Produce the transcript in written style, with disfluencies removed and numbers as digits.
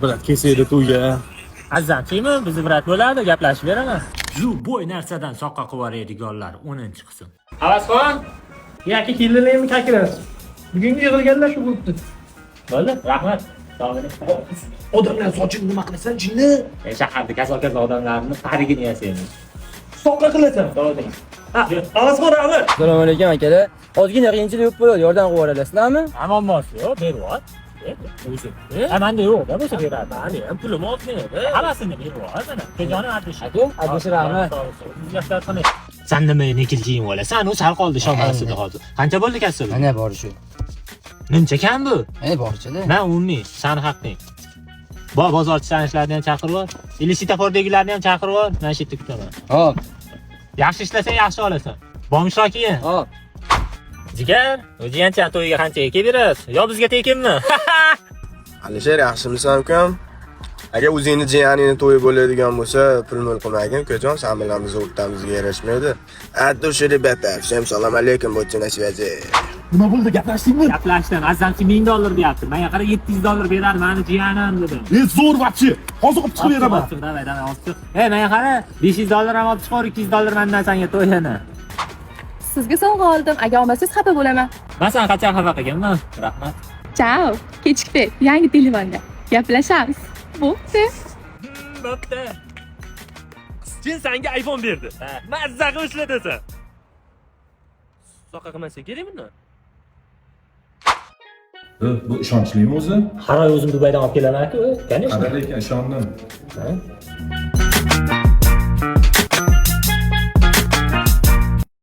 Brat kesaydi to'yga. Azamchimi? Bizni brat bo'ladi, gaplashib beraman. Shu bo'y narsadan soqqa qilib yuboradiganlar 10-qism. Havasxon, yoki keldilarmi kakirasiz? Bugungi yig'ilganlar shu bo'libdi. Bo'ldi, rahmat. Odamlar sochini nima qilasan, jinni? Shaharda kasal odamlarni qarigini yasaymiz. Soqqa qilasan. To'g'ri. Havasxon rahmat. Assalomu alaykum akalar. Ozgina qiyinchilik bo'lib bo'ladi, yordam qilib yuborasizlarmi? Muammosi yo'q, beryapti. Manda yo'q-da bo'lsa beradi. Mani ham pulim olmaydi. Hammasini beryapti mana. Kejoni ardish. Ardish rahmat. Sen nima nikil kiyim olasan? U sal qoldi shomasida hozir. Qancha bo'ldi kasb? Mana bor shu. Muncha kam bu? Borchada. Men umumiy, sani haqing. Bozorchi sanishlarni ham chaqirib ol. Ilishitafordagilarni ham chaqirib ol. Men shu yerda kutaman. Hop. Yaxshi ishlasang yaxshi olasan. Bormishroq keyin. Hop. Jigar, o'zigancha to'yiga qanchaga kelib berasiz? Yo bizga tekinmi? Alisher, yaxshimisan ukam? Agar o'zingni jiyaningni to'yi bo'ladigan bo'lsa, pul-mul qilmagin, ukajon, sen bilan biz o'rtamizga yarashmaydi. Atto shiribata, всем salom alaykum, bo'tchina связи. Nima bo'ldi, gaplashdingmi? Gaplashdim. Azamchi $1000 deyapti. Menga qara $700 beradi, meni jiyanim dedim. Zo'r vaqti. Hozir olib chiqib beraman. Davaydan olib chiq. Menga qara $500 ham olib chiqar, $200 mendan senga to'yini. Sizga sovg'a oldim. Agar olmasangiz xafa bo'laman. Men sen qachon xafa qilganman? Rahmat. Ciao. Kechikdi. Yangi telefonda. Gaplashamiz. Bo'pti. Bo'pti. Sen senga iPhone berdi. Mazza qilib ishlatasan. Soqqa qilmasa kerakmi? Bu ishonchlimi o'zi? Har oy o'zim Dubaydan olib kelaman-ku, конечно. Qanday ekan, ishondim.